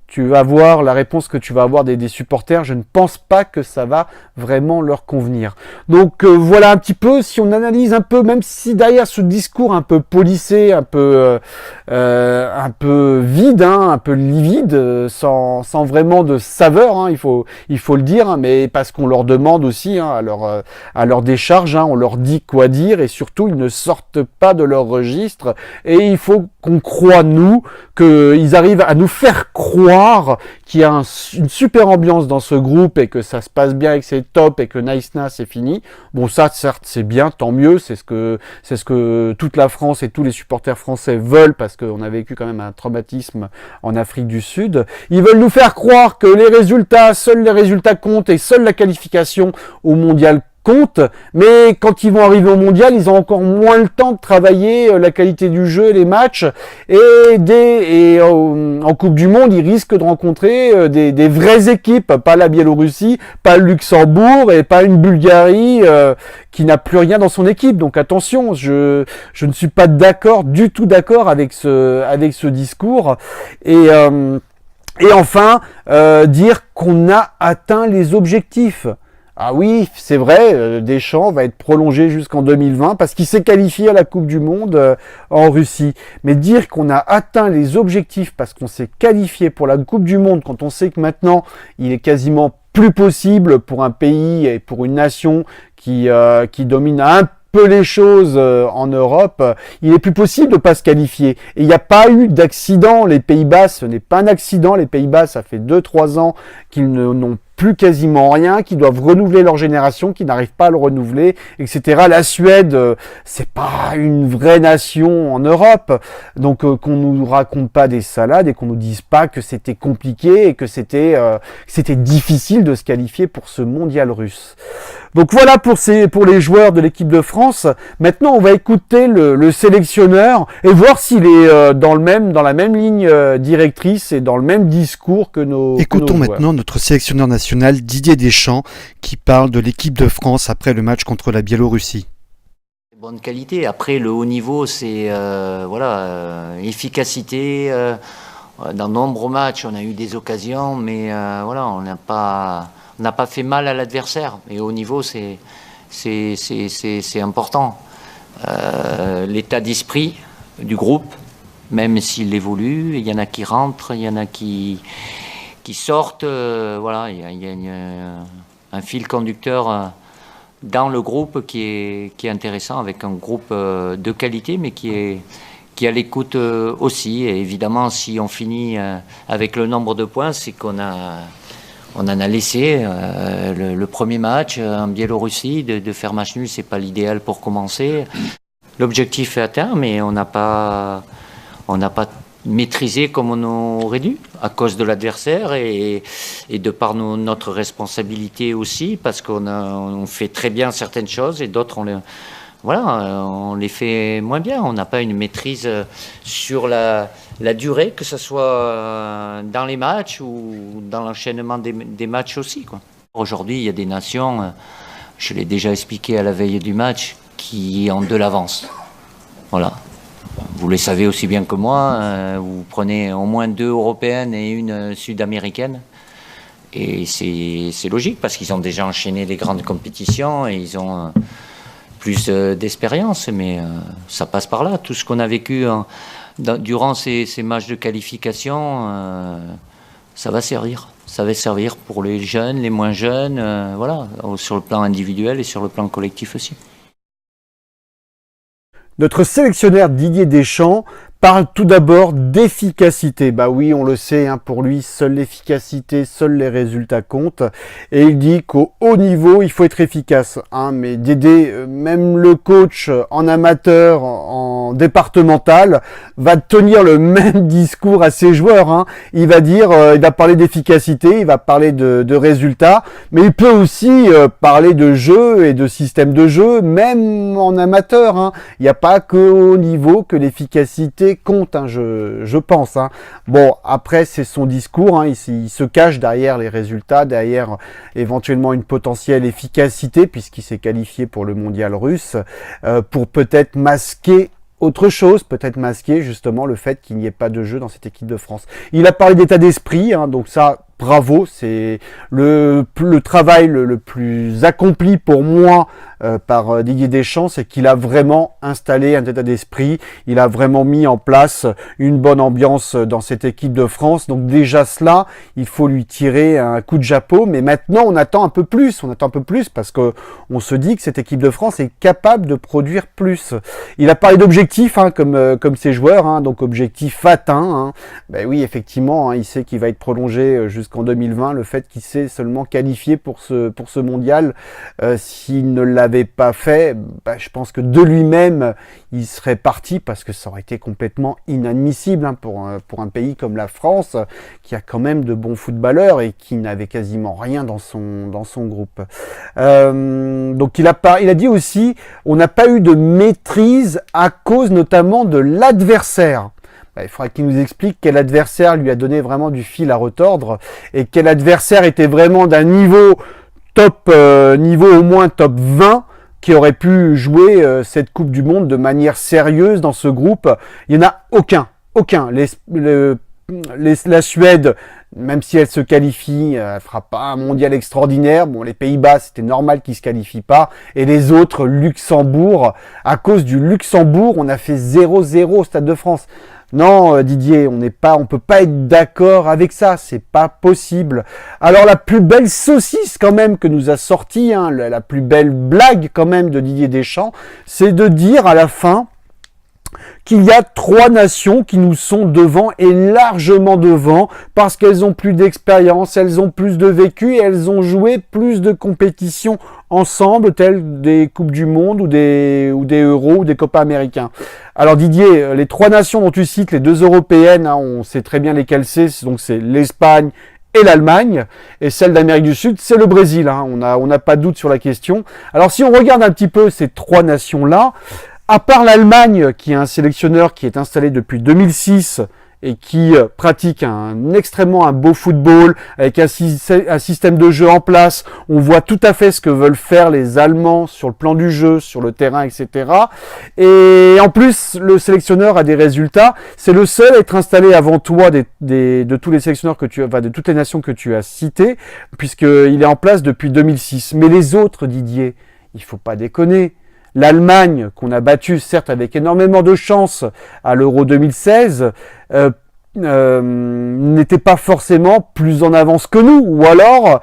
Tu vas voir la réponse que tu vas avoir des supporters. Je ne pense pas que ça va vraiment leur convenir. Donc voilà un petit peu, si on analyse un peu, même si derrière ce discours un peu policé, un peu vide, hein, un peu livide, sans vraiment de saveur, hein, il faut le dire, hein, mais parce qu'on leur demande aussi, hein, à leur décharge, hein, on leur dit quoi dire, et surtout ils ne sortent pas de leur registre, et il faut qu'on croit, nous, qu'ils arrivent à nous faire croire qu'il y a une super ambiance dans ce groupe et que ça se passe bien et que c'est top et que Nice c'est fini. Bon, ça, certes, c'est bien, tant mieux, c'est ce que toute la France et tous les supporters français veulent parce qu'on a vécu quand même un traumatisme en Afrique du Sud. Ils veulent nous faire croire que seuls les résultats comptent et seule la qualification au mondial compte, mais quand ils vont arriver au mondial, ils ont encore moins le temps de travailler la qualité du jeu, les matchs, et en Coupe du Monde, ils risquent de rencontrer des vraies équipes, pas la Biélorussie, pas le Luxembourg et pas une Bulgarie qui n'a plus rien dans son équipe. Donc attention, je ne suis pas du tout d'accord avec ce discours. Et enfin, dire qu'on a atteint les objectifs. Ah oui, c'est vrai, Deschamps va être prolongé jusqu'en 2020 parce qu'il s'est qualifié à la Coupe du Monde en Russie. Mais dire qu'on a atteint les objectifs parce qu'on s'est qualifié pour la Coupe du Monde, quand on sait que maintenant il est quasiment plus possible pour un pays et pour une nation qui domine un peu les choses en Europe, il est plus possible de pas se qualifier. Et il n'y a pas eu d'accident. Les Pays-Bas, ce n'est pas un accident. Les Pays-Bas, ça fait 2-3 ans qu'ils n'ont plus quasiment rien, qui doivent renouveler leur génération, qui n'arrivent pas à le renouveler, etc. La Suède, c'est pas une vraie nation en Europe, donc qu'on nous raconte pas des salades et qu'on nous dise pas que c'était compliqué et que c'était difficile de se qualifier pour ce mondial russe. Donc voilà pour les joueurs de l'équipe de France. Maintenant, on va écouter le sélectionneur et voir s'il est dans la même ligne directrice et dans le même discours que nos Écoutons joueurs. maintenant notre sélectionneur national Didier Deschamps qui parle de l'équipe de France après le match contre la Biélorussie. Bonne qualité. Après, le haut niveau, c'est efficacité. Dans de nombreux matchs, on a eu des occasions, mais on n'a pas fait mal à l'adversaire. Et au niveau, c'est important. L'état d'esprit du groupe, même s'il évolue, il y en a qui rentrent, il y en a qui sortent. Il y a un fil conducteur dans le groupe qui est intéressant, avec un groupe de qualité, mais qui est à l'écoute aussi. Et évidemment, si on finit avec le nombre de points, c'est qu'on en a laissé. Le premier match en Biélorussie, de faire match nul, c'est pas l'idéal pour commencer. L'objectif est atteint, mais on n'a pas maîtrisé comme on aurait dû, à cause de l'adversaire et de par notre responsabilité aussi, parce on fait très bien certaines choses et d'autres on les fait moins bien. On n'a pas une maîtrise sur la durée, que ce soit dans les matchs ou dans l'enchaînement des matchs aussi, quoi. Aujourd'hui, il y a des nations, je l'ai déjà expliqué à la veille du match, qui ont de l'avance. Voilà. Vous le savez aussi bien que moi, vous prenez au moins 2 européennes et une sud-américaine. Et c'est logique, parce qu'ils ont déjà enchaîné les grandes compétitions et ils ont plus d'expérience, mais ça passe par là. Tout ce qu'on a vécu durant ces matchs de qualification, ça va servir. Ça va servir pour les jeunes, les moins jeunes, voilà, sur le plan individuel et sur le plan collectif aussi. Notre sélectionneur Didier Deschamps parle tout d'abord d'efficacité. Bah oui, on le sait, hein, pour lui, seule l'efficacité, seuls les résultats comptent. Et il dit qu'au haut niveau, il faut être efficace. Hein. Mais Dédé, même le coach en amateur, en départemental, va tenir le même discours à ses joueurs. Hein. Il va dire, il va parler d'efficacité, il va parler de résultats, mais il peut aussi parler de jeu et de système de jeu, même en amateur. Hein. Il n'y a pas qu'au niveau que l'efficacité compte, hein, je pense. Hein. Bon, après, c'est son discours, hein, il se cache derrière les résultats, derrière éventuellement une potentielle efficacité, puisqu'il s'est qualifié pour le mondial russe, pour peut-être masquer autre chose, peut-être masquer justement le fait qu'il n'y ait pas de jeu dans cette équipe de France. Il a parlé d'état d'esprit, hein, donc ça, bravo, c'est le travail le plus accompli pour moi par Didier Deschamps, c'est qu'il a vraiment installé un état d'esprit, il a vraiment mis en place une bonne ambiance dans cette équipe de France. Donc déjà cela, il faut lui tirer un coup de chapeau, mais maintenant on attend un peu plus, parce que on se dit que cette équipe de France est capable de produire plus. Il a parlé d'objectifs, hein, comme ses joueurs, hein, donc objectif atteint. Hein. Ben oui, effectivement, hein, il sait qu'il va être prolongé jusqu'en 2020. Le fait qu'il s'est seulement qualifié pour ce mondial, s'il ne l'avait pas fait, bah, je pense que de lui-même il serait parti, parce que ça aurait été complètement inadmissible, hein, pour un pays comme la France, qui a quand même de bons footballeurs et qui n'avait quasiment rien dans son groupe. Donc il a dit aussi, on n'a pas eu de maîtrise à cause notamment de l'adversaire. Il faudra qu'il nous explique quel adversaire lui a donné vraiment du fil à retordre, et quel adversaire était vraiment d'un niveau niveau au moins top 20, qui aurait pu jouer cette Coupe du Monde de manière sérieuse dans ce groupe. Il n'y en a aucun. La Suède, même si elle se qualifie, elle fera pas un mondial extraordinaire. Bon, les Pays-Bas, c'était normal qu'ils se qualifient pas. Et les autres, Luxembourg, à cause du Luxembourg, on a fait 0-0 au Stade de France. Non, Didier, on peut pas être d'accord avec ça, c'est pas possible. Alors la plus belle saucisse quand même que nous a sorti, hein, la plus belle blague quand même de Didier Deschamps, c'est de dire à la fin qu'il y a 3 nations qui nous sont devant, et largement devant, parce qu'elles ont plus d'expérience, elles ont plus de vécu et elles ont joué plus de compétitions ensemble, telles des Coupes du Monde ou des Euros ou des Copa américains. Alors Didier, les 3 nations dont tu cites, les 2 européennes, hein, on sait très bien lesquelles c'est, donc c'est l'Espagne et l'Allemagne, et celle d'Amérique du Sud, c'est le Brésil, hein, on n'a pas de doute sur la question. Alors si on regarde un petit peu ces 3 nations-là, à part l'Allemagne, qui est un sélectionneur qui est installé depuis 2006 et qui pratique extrêmement un beau football, avec un système de jeu en place, on voit tout à fait ce que veulent faire les Allemands sur le plan du jeu, sur le terrain, etc. Et en plus, le sélectionneur a des résultats. C'est le seul à être installé avant toi de tous les sélectionneurs de toutes les nations que tu as citées, puisqu'il est en place depuis 2006. Mais les autres, Didier, il faut pas déconner. L'Allemagne, qu'on a battue, certes avec énormément de chance à l'Euro 2016, n'était pas forcément plus en avance que nous. Ou alors,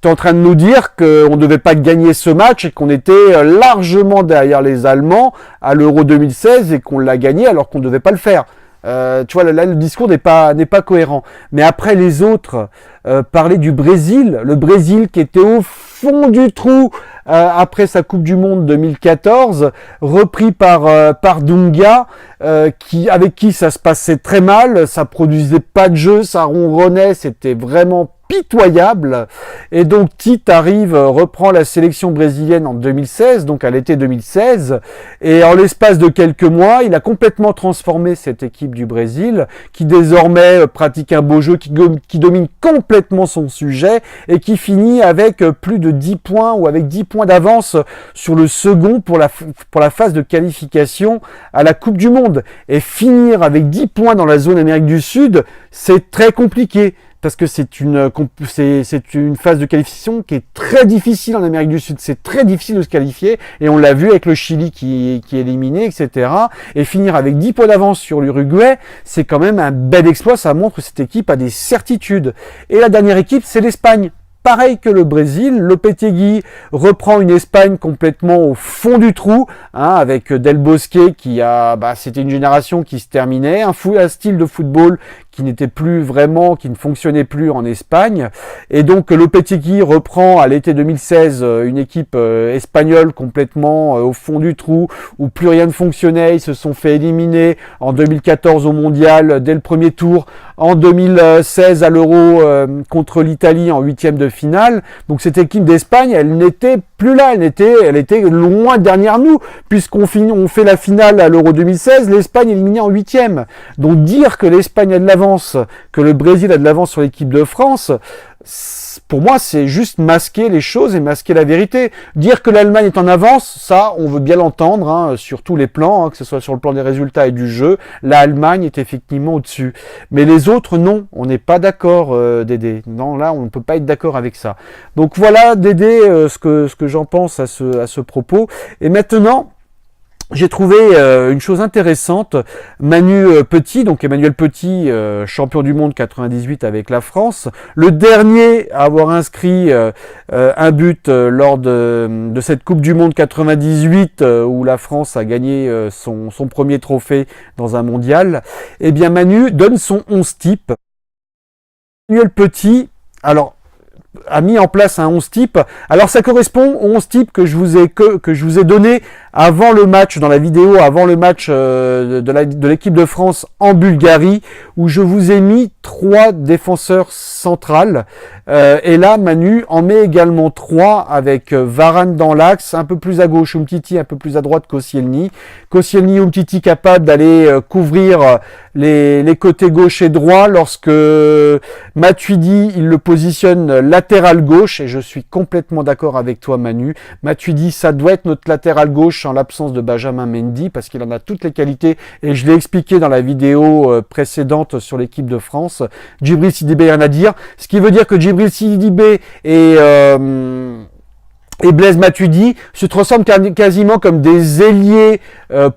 tu es en train de nous dire qu'on ne devait pas gagner ce match et qu'on était largement derrière les Allemands à l'Euro 2016 et qu'on l'a gagné alors qu'on ne devait pas le faire. Tu vois, là, le discours n'est pas cohérent. Mais après, les autres parlaient du Brésil. Le Brésil qui était au fond du trou après sa Coupe du Monde 2014, repris par Dunga, avec qui ça se passait très mal, ça produisait pas de jeu, ça ronronnait, c'était vraiment pitoyable. Et donc Tite reprend la sélection brésilienne en 2016, donc à l'été 2016, et en l'espace de quelques mois, il a complètement transformé cette équipe du Brésil, qui désormais pratique un beau jeu, qui domine complètement son sujet, et qui finit avec plus de 10 points, ou avec 10 points d'avance sur le second pour la phase de qualification à la Coupe du Monde. Et finir avec 10 points dans la zone Amérique du Sud, c'est très compliqué. Parce que c'est une phase de qualification qui est très difficile en Amérique du Sud. C'est très difficile de se qualifier. Et on l'a vu avec le Chili qui est éliminé, etc. Et finir avec 10 points d'avance sur l'Uruguay, c'est quand même un bel exploit. Ça montre que cette équipe a des certitudes. Et la dernière équipe, c'est l'Espagne. Pareil que le Brésil, Lopetegui reprend une Espagne complètement au fond du trou, avec Del Bosque c'était une génération qui se terminait, un style de football qui n'était plus vraiment, qui ne fonctionnait plus en Espagne. Et donc Lopetegui reprend à l'été 2016 une équipe espagnole complètement au fond du trou, où plus rien ne fonctionnait. Ils se sont fait éliminer en 2014 au Mondial dès le premier tour, en 2016 à l'Euro contre l'Italie en 8e de finale. Donc cette équipe d'Espagne, elle n'était plus là, elle était loin derrière nous, puisqu'on fait la finale à l'Euro 2016, l'Espagne éliminée en 8e. Donc dire que l'Espagne a de l'avance, que le Brésil a de l'avance sur l'équipe de France, pour moi, c'est juste masquer les choses et masquer la vérité. Dire que l'Allemagne est en avance, ça, on veut bien l'entendre, sur tous les plans, que ce soit sur le plan des résultats et du jeu. L'Allemagne est effectivement au-dessus. Mais les autres, non, on n'est pas d'accord, Dédé. Non, là, on ne peut pas être d'accord avec ça. Donc voilà, Dédé, ce que j'en pense à ce propos. Et maintenant, j'ai trouvé une chose intéressante. Manu Petit, donc Emmanuel Petit, champion du monde 98 avec la France, le dernier à avoir inscrit un but lors de cette Coupe du monde 98 où la France a gagné son premier trophée dans un mondial. Eh bien Manu donne son 11 type. Emmanuel Petit, alors, a mis en place un 11 type. Alors ça correspond au 11 type que je vous ai donné avant le match, dans la vidéo, avant le match de l'équipe de France en Bulgarie, où je vous ai mis 3 défenseurs centrales. Et là, Manu en met également 3 avec Varane dans l'axe, un peu plus à gauche Umtiti, un peu plus à droite Koscielny. Koscielny, Umtiti capable d'aller couvrir les côtés gauche et droit, lorsque Matuidi, il le positionne latéral gauche, et je suis complètement d'accord avec toi Manu. Matuidi, ça doit être notre latéral gauche en l'absence de Benjamin Mendy, parce qu'il en a toutes les qualités, et je l'ai expliqué dans la vidéo précédente sur l'équipe de France. Djibril Sidibé, rien à dire, ce qui veut dire que Djibril Sidibé et Blaise Matuidi se transforment quasiment comme des ailiers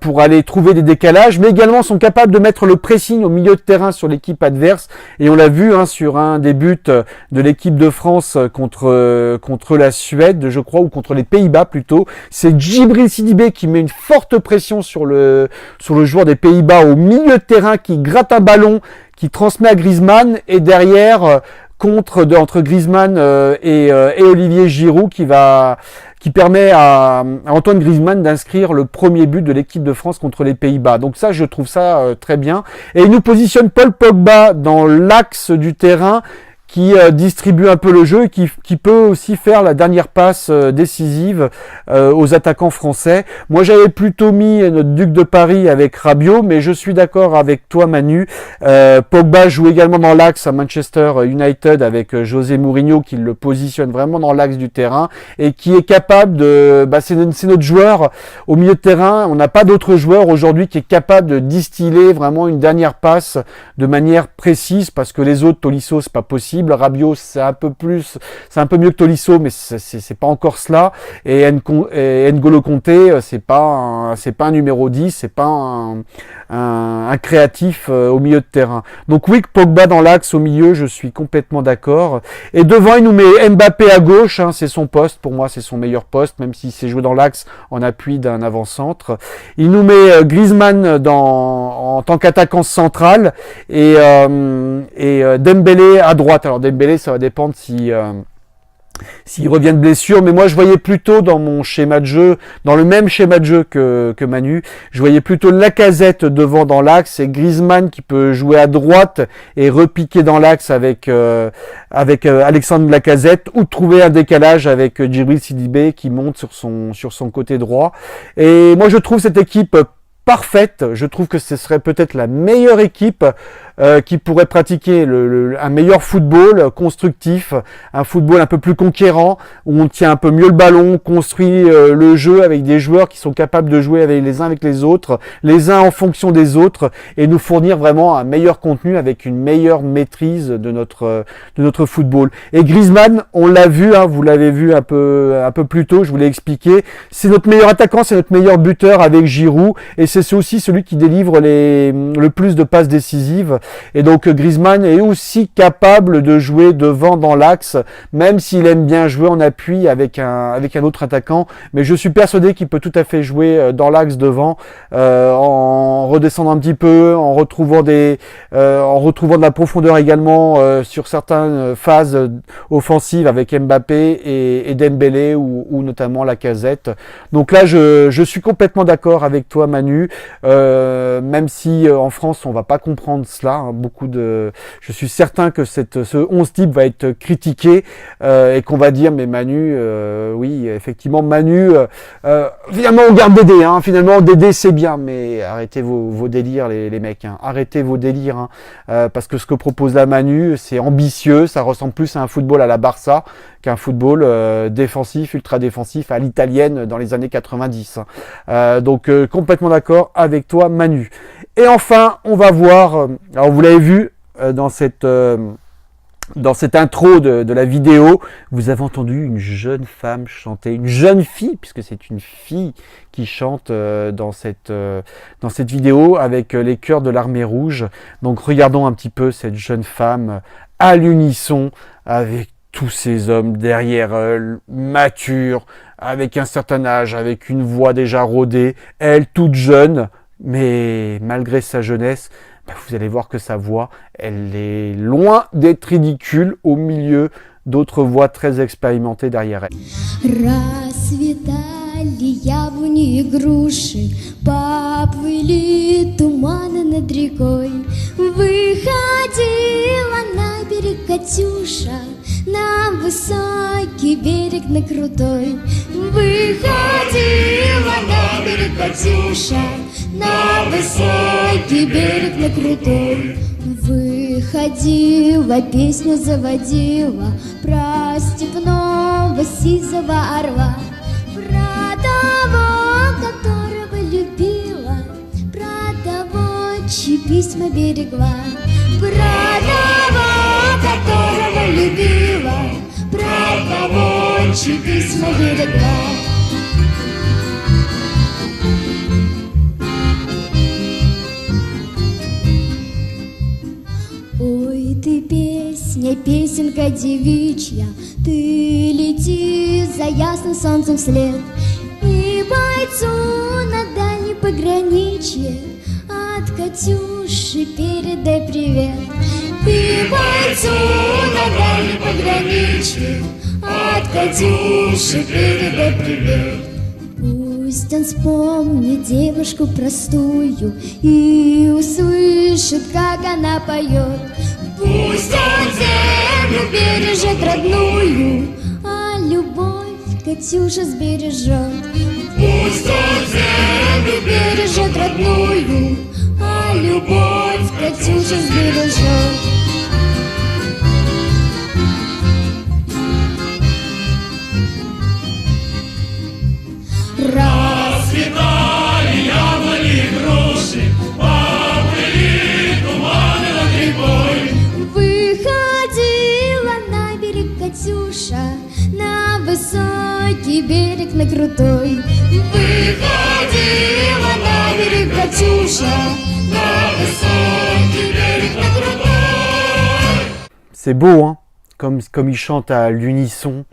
pour aller trouver des décalages, mais également sont capables de mettre le pressing au milieu de terrain sur l'équipe adverse. Et on l'a vu sur un des buts de l'équipe de France contre la Suède, je crois, ou contre les Pays-Bas plutôt. C'est Djibril Sidibé qui met une forte pression sur le joueur des Pays-Bas au milieu de terrain, qui gratte un ballon, qui transmet à Griezmann, et derrière entre Griezmann et Olivier Giroud qui permet à Antoine Griezmann d'inscrire le premier but de l'équipe de France contre les Pays-Bas. Donc ça, je trouve ça très bien. Et il nous positionne Paul Pogba dans l'axe du terrain, qui distribue un peu le jeu et qui peut aussi faire la dernière passe décisive aux attaquants français. Moi, j'avais plutôt mis notre Duc de Paris avec Rabiot, mais je suis d'accord avec toi, Manu. Pogba joue également dans l'axe à Manchester United avec José Mourinho, qui le positionne vraiment dans l'axe du terrain et qui est capable c'est notre joueur au milieu de terrain. On n'a pas d'autre joueur aujourd'hui qui est capable de distiller vraiment une dernière passe de manière précise, parce que les autres, Tolisso, c'est pas possible. possible. Rabiot, c'est un peu mieux que Tolisso, mais c'est pas encore cela. Et N'Golo Kanté, c'est pas un numéro 10, c'est pas un créatif au milieu de terrain. Donc oui, Pogba dans l'axe au milieu, je suis complètement d'accord. Et devant, il nous met Mbappé à gauche, hein, c'est son poste. Pour moi, c'est son meilleur poste, même s'il s'est joué dans l'axe en appui d'un avant-centre. Il nous met Griezmann en tant qu'attaquant central et Dembélé à droite. Alors Dembélé, ça va dépendre s'il revient de blessure, mais moi je voyais plutôt dans mon schéma de jeu, dans le même schéma de jeu que Manu, je voyais plutôt Lacazette devant dans l'axe et Griezmann qui peut jouer à droite et repiquer dans l'axe avec Alexandre Lacazette, ou trouver un décalage avec Djibril Sidibé qui monte sur son côté droit. Et moi je trouve cette équipe parfaite. Je trouve que ce serait peut-être la meilleure équipe qui pourrait pratiquer un meilleur football constructif, un football un peu plus conquérant, où on tient un peu mieux le ballon, on construit le jeu avec des joueurs qui sont capables de jouer les uns avec les autres, les uns en fonction des autres, et nous fournir vraiment un meilleur contenu avec une meilleure maîtrise de notre football. Et Griezmann, on l'a vu, hein, vous l'avez vu un peu plus tôt, je vous l'ai expliqué, c'est notre meilleur attaquant, c'est notre meilleur buteur avec Giroud, et c'est aussi celui qui délivre le plus de passes décisives. Et donc Griezmann est aussi capable de jouer devant dans l'axe, même s'il aime bien jouer en appui avec un autre attaquant. Mais je suis persuadé qu'il peut tout à fait jouer dans l'axe devant, en redescendant un petit peu, en retrouvant de la profondeur également sur certaines phases offensives avec Mbappé et Dembélé ou notamment Lacazette. Donc là, je suis complètement d'accord avec toi, Manu, même si en France on va pas comprendre cela. Hein, je suis certain que ce 11 type va être critiqué et qu'on va dire mais Manu, oui effectivement Manu, finalement on garde Dédé, hein, finalement Dédé c'est bien, mais arrêtez vos délires les mecs, hein, arrêtez vos délires, hein, parce que ce que propose la Manu c'est ambitieux, ça ressemble plus à un football à la Barça qu'un football défensif, ultra défensif à l'italienne dans les années 90. Donc complètement d'accord avec toi Manu. Et enfin, on va voir, alors vous l'avez vu dans cette intro de la vidéo, vous avez entendu une jeune femme chanter, une jeune fille, puisque c'est une fille qui chante dans cette vidéo avec les chœurs de l'Armée Rouge. Donc regardons un petit peu cette jeune femme à l'unisson avec tous ces hommes derrière elle, matures, avec un certain âge, avec une voix déjà rodée, elle toute jeune, mais malgré sa jeunesse, vous allez voir que sa voix, elle est loin d'être ridicule au milieu d'autres voix très expérimentées derrière elle. Расцветали яблони и груши, поплыли туманы над рекой. Выходила на берег Катюша, на высокий берег, на крутой. Выходила на берег Катюша, на высокий берег, на крутой. Выходила, песню заводила про степного сизого орла, про того, которого любила, про того, чьи письма берегла, про того, которого любила, про того, чьи письма берегла. Ой, ты песня, песенка девичья, ты лети за ясным солнцем вслед, и бойцу на дальней пограничье от Катюши передай привет. И бойцу на дальней пограничье от Катюши передай привет. Пусть он вспомнит девушку простую и услышит, как она поет. Пусть он землю бережет родную, а любовь Катюша сбережет. Пусть он землю бережет родную, а любовь Катюша сбережет. Расцветали яблони и груши, поплыли туманы над рекой. Выходила на высокий берег, на крутой. Выходила на берег Катюша, на высокий берег, на крутой. C'est beau, hein, comme ils chantent à l'unisson.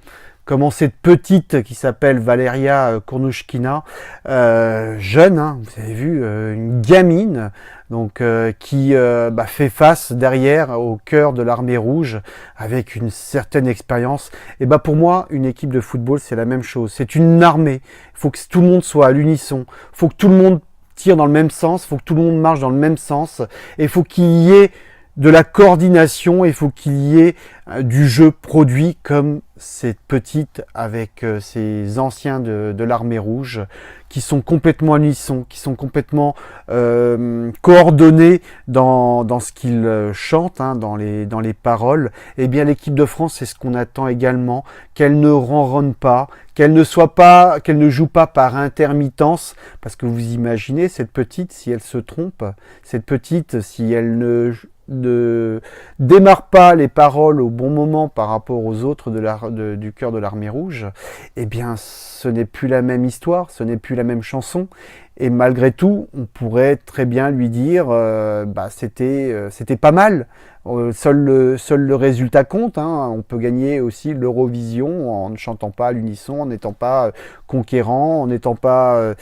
Comment cette petite qui s'appelle Valeria Kournouchkina, jeune, hein, vous avez vu, une gamine, donc qui fait face derrière au cœur de l'armée rouge avec une certaine expérience. Et pour moi, une équipe de football, c'est la même chose. C'est une armée. Il faut que tout le monde soit à l'unisson. Il faut que tout le monde tire dans le même sens. Il faut que tout le monde marche dans le même sens. Et il faut qu'il y ait de la coordination, il faut qu'il y ait du jeu produit comme cette petite avec ces anciens de l'armée rouge qui sont complètement unissons, qui sont complètement coordonnés dans ce qu'ils chantent, hein, dans les paroles. Et bien l'équipe de France, c'est ce qu'on attend également, qu'elle ne ronronne pas, qu'elle ne joue pas par intermittence, parce que vous imaginez cette petite, si elle se trompe, cette petite, si elle ne démarre pas les paroles au bon moment par rapport aux autres du cœur de l'armée rouge, eh bien ce n'est plus la même histoire, ce n'est plus la même chanson, et malgré tout on pourrait très bien lui dire c'était pas mal, seul le résultat compte, hein. On peut gagner aussi l'Eurovision en ne chantant pas à l'unisson, en n'étant pas conquérant, en n'étant pas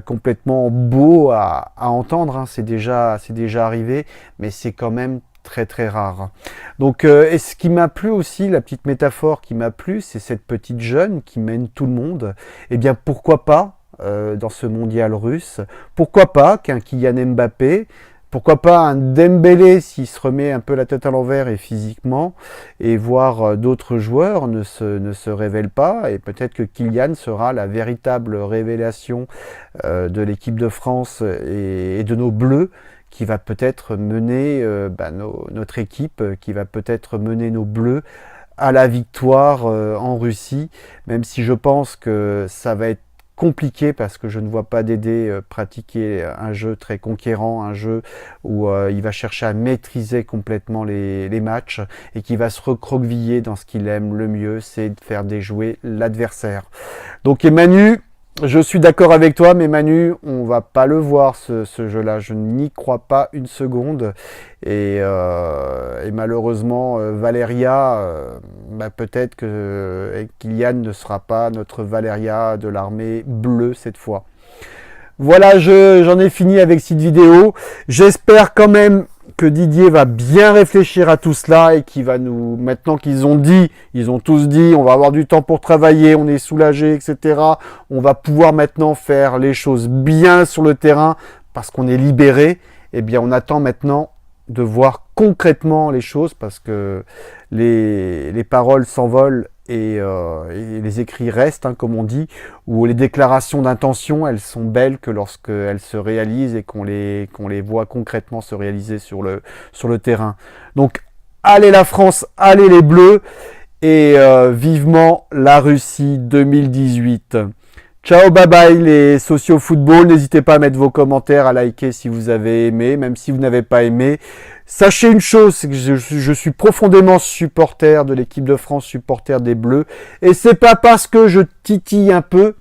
complètement beau à entendre, hein. C'est déjà arrivé, mais c'est quand même très très rare. Donc et ce qui m'a plu aussi, la petite métaphore qui m'a plu, c'est cette petite jeune qui mène tout le monde. Eh bien pourquoi pas dans ce mondial russe, pourquoi pas qu'un Kylian Mbappé, pourquoi pas un Dembélé s'il se remet un peu la tête à l'envers et physiquement, et voir d'autres joueurs ne se révèlent pas, et peut-être que Kylian sera la véritable révélation de l'équipe de France et de nos Bleus, qui va peut-être mener notre équipe, qui va peut-être mener nos Bleus à la victoire en Russie, même si je pense que ça va être compliqué parce que je ne vois pas Dédé pratiquer un jeu très conquérant, un jeu où il va chercher à maîtriser complètement les matchs et qui va se recroqueviller dans ce qu'il aime le mieux, c'est de faire déjouer l'adversaire. Donc Manu, je suis d'accord avec toi, mais Manu, on va pas le voir ce jeu-là. Je n'y crois pas une seconde. Et malheureusement, Valeria, peut-être que Kylian ne sera pas notre Valeria de l'armée bleue cette fois. Voilà, j'en ai fini avec cette vidéo. J'espère quand même que Didier va bien réfléchir à tout cela et qu'il va nous, maintenant qu'ils ont tous dit, on va avoir du temps pour travailler, on est soulagé, etc. On va pouvoir maintenant faire les choses bien sur le terrain parce qu'on est libéré. Eh bien, on attend maintenant de voir concrètement les choses parce que les paroles s'envolent et les écrits restent, hein, comme on dit, ou les déclarations d'intention, elles sont belles que lorsqu'elles se réalisent et qu'on les voit concrètement se réaliser sur le terrain. Donc, allez la France, allez les Bleus, et vivement la Russie 2018. Ciao, bye bye les sociaux football. N'hésitez pas à mettre vos commentaires, à liker si vous avez aimé, même si vous n'avez pas aimé. Sachez une chose, c'est que je suis profondément supporter de l'équipe de France, supporter des Bleus. Et c'est pas parce que je titille un peu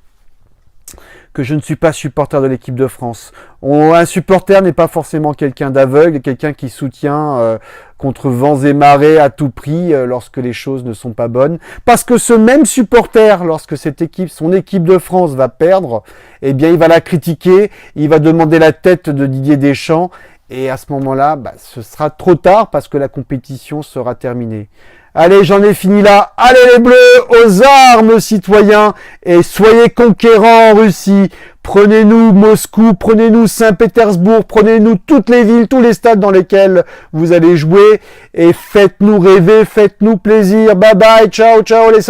que je ne suis pas supporter de l'équipe de France. Un supporter n'est pas forcément quelqu'un d'aveugle, quelqu'un qui soutient contre vents et marées à tout prix lorsque les choses ne sont pas bonnes. Parce que ce même supporter, lorsque son équipe de France va perdre, eh bien il va la critiquer, il va demander la tête de Didier Deschamps, et à ce moment-là, ce sera trop tard parce que la compétition sera terminée. Allez, j'en ai fini là. Allez les Bleus, aux armes citoyens, et soyez conquérants en Russie. Prenez-nous Moscou, prenez-nous Saint-Pétersbourg, prenez-nous toutes les villes, tous les stades dans lesquels vous allez jouer, et faites-nous rêver, faites-nous plaisir. Bye bye, ciao, ciao les